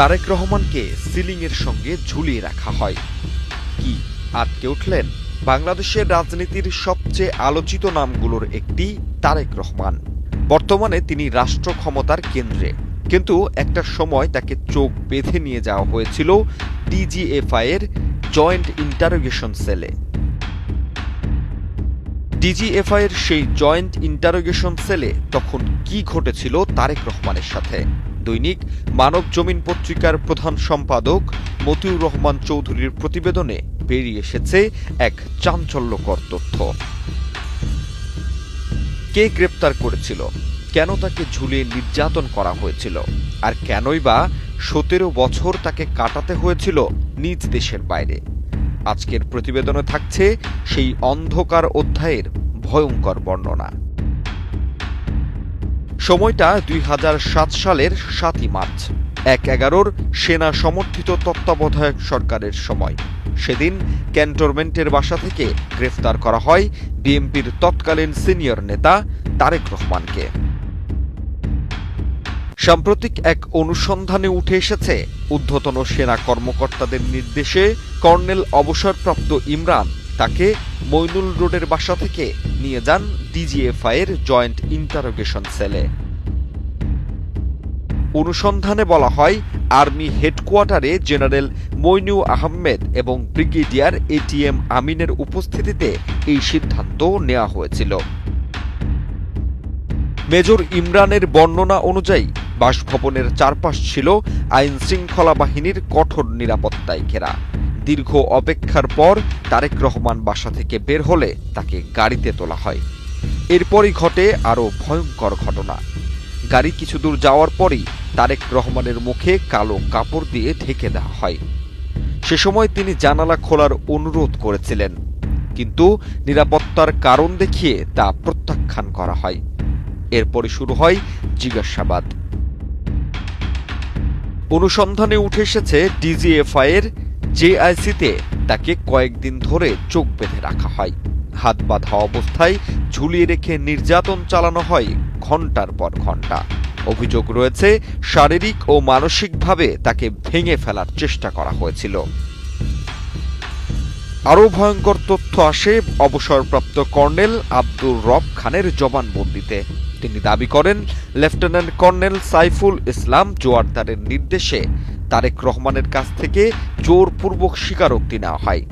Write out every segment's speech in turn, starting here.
তারেক রহমানকে সিলিংয়ের সঙ্গে ঝুলিয়ে রাখা হয়। কি আটকে উঠলেন? বাংলাদেশের রাজনীতির সবচেয়ে আলোচিত নামগুলোর একটি তারেক রহমান। বর্তমানে তিনি রাষ্ট্র ক্ষমতার কেন্দ্রে, কিন্তু একটা সময় তাকে চোখ বেঁধে নিয়ে যাওয়া হয়েছিল ডিজিএফআই এর জয়েন্ট ইন্টারোগেশন সেলে। ডিজিএফআই এর সেই জয়েন্ট ইন্টারোগেশন সেলে তখন কি ঘটেছিল তারেক রহমানের সাথে? দৈনিক মানব জমিন পত্রিকার প্রধান সম্পাদক মতিউর রহমান চৌধুরীর প্রতিবেদনে বেরিয়ে এসেছে এক চাঞ্চল্যকর তথ্য। কে গ্রেপ্তার করেছিল, কেন তাকে ঝুলিয়ে নির্যাতন করা হয়েছিল, আর কেনই বা ১৭ বছর তাকে কাটাতে হয়েছিল নিজ দেশের বাইরে? আজকের প্রতিবেদনে থাকছে সেই অন্ধকার অধ্যায়ের ভয়ঙ্কর বর্ণনা। সময়টা ২০০৭ সালের ৭ই মার্চ, ১/১১ সেনা সমর্থিত তত্ত্বাবধায়ক সরকারের সময়। সেদিন ক্যান্টনমেন্টের বাসা থেকে গ্রেফতার করা হয় বিএনপির তৎকালীন সিনিয়র নেতা তারেক রহমানকে। সাম্প্রতিক এক অনুসন্ধানে উঠে এসেছে, ঊর্ধ্বতন সেনা কর্মকর্তাদের নির্দেশে কর্নেল অবসরপ্রাপ্ত ইমরান তাকে মইনুল রোডের বাসা থেকে নিয়ে যান ডিজিএফআই এর জয়েন্ট ইন্টারোগেশন সেলে। অনুসন্ধানে বলা হয়, আর্মি হেডকোয়ার্টারে জেনারেল মইনু আহমেদ এবং ব্রিগেডিয়ার এটিএম আমিনের উপস্থিতিতে এই সিদ্ধান্ত নেওয়া হয়েছিল। মেজর ইমরানের বর্ণনা অনুযায়ী বাসভবনের চারপাশ ছিল আইন শৃঙ্খলা বাহিনীর কঠোর নিরাপত্তায় ঘেরা। দীর্ঘ অপেক্ষার পর তারেক রহমান বাসা থেকে বের হলে তাকে গাড়িতে তোলা হয়। এরপরই ঘটে আরও ভয়ঙ্কর ঘটনা। গাড়ি কিছু দূর যাওয়ার পরই তারেক রহমানের মুখে কালো কাপড় দিয়ে ঢেকে দেওয়া হয়। সে সময় তিনি জানালা খোলার অনুরোধ করেছিলেন, কিন্তু নিরাপত্তার কারণ দেখিয়ে তা প্রত্যাখ্যান করা হয়। এরপরই শুরু হয় জিজ্ঞাসাবাদ। অনুসন্ধানে উঠে এসেছে, ডিজিএফআই এর জেআইসিতে তাকে কয়েকদিন ধরে চোখ বেঁধে রাখা হয়। হাত বাঁধা অবস্থায় ঝুলিয়ে রেখে নির্যাতন চালানো হয় ঘণ্টার পর ঘণ্টা। অভিযোগ রয়েছে, শারীরিক ও মানসিকভাবে তাকে ভেঙে ফেলার চেষ্টা করা হয়েছিল। আরও ভয়ঙ্কর তথ্য আসে অবসরপ্রাপ্ত কর্নেল আব্দুর রব খানের জবানবন্দিতে। তিনি দাবি করেন, লেফটেন্যান্ট কর্নেল সাইফুল ইসলাম জোয়ারদারের নির্দেশে তারেক রহমানের কাছ থেকে জোরপূর্বক স্বীকারোক্তি নেওয়া হয়,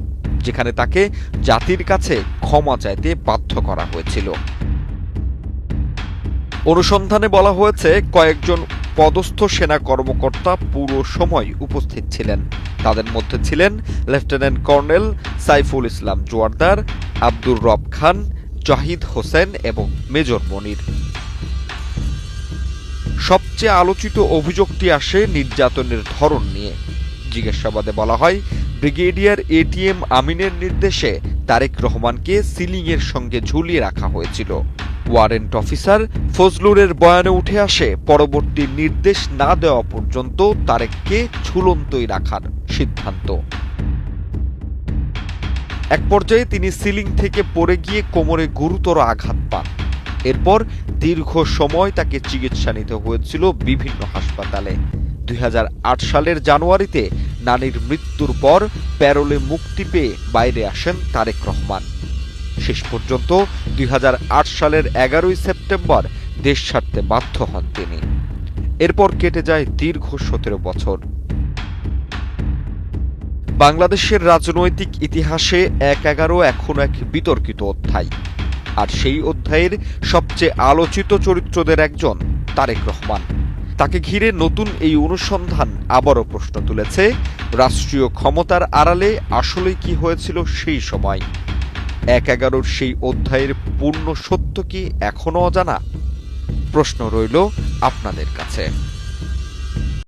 যেখানে তাকে জাতির কাছে ক্ষমা চাইতে বাধ্য করা হয়েছিল। অনুসন্ধানে বলা হয়েছে, কয়েকজন পদস্থ সেনা কর্মকর্তা পুরো সময় উপস্থিত ছিলেন। তাদের মধ্যে ছিলেন লেফটেন্যান্ট কর্নেল সাইফুল ইসলাম জোয়ারদার, আব্দুর রব খান, জাহিদ হোসেন এবং মেজর মনির। সবচেয়ে আলোচিত অভিযোগটি আসে নির্যাতনের ধরন নিয়ে। জিজ্ঞাসাবাদে বলা হয়, ব্রিগেডিয়ার এটিএম আমিনের নির্দেশে তারেক রহমানকে সিলিংয়ের সঙ্গে ঝুলিয়ে রাখা হয়েছিল। ওয়ারেন্ট অফিসার ফজলুরের বয়ানে উঠে আসে, পরবর্তী নির্দেশ না দেওয়া পর্যন্ত তারেককে ঝুলন্তই রাখার সিদ্ধান্ত। এক পর্যায়ে তিনি সিলিং থেকে পড়ে গিয়ে কোমরে গুরুতর আঘাত পান। এরপর দীর্ঘ সময় তাকে চিকিৎসা নিতে হয়েছিল বিভিন্ন হাসপাতালে। ২০০৮ সালের জানুয়ারিতে নানির মৃত্যুর পর প্যারোলে মুক্তি পেয়ে বাইরে আসেন তারেক রহমান। শেষ পর্যন্ত ২০০৮ সালের ১১ই সেপ্টেম্বর দেশ ছাড়তে বাধ্য হন তিনি। এরপর কেটে যায় দীর্ঘ ১৭ বছর। বাংলাদেশের রাজনৈতিক ইতিহাসে ১/১১ এখন এক বিতর্কিত অধ্যায়, আর সেই অধ্যায়ের সবচেয়ে আলোচিত চরিত্রদের একজন তারেক রহমান। তাকে ঘিরে নতুন এই অনুসন্ধান আবারও প্রশ্ন তুলেছে, রাষ্ট্রীয় ক্ষমতার আড়ালে আসলে কি হয়েছিল সেই সময়? ১/১১ সেই অধ্যায়ের পূর্ণ সত্য কি এখনো অজানা? প্রশ্ন রইল আপনাদের কাছে।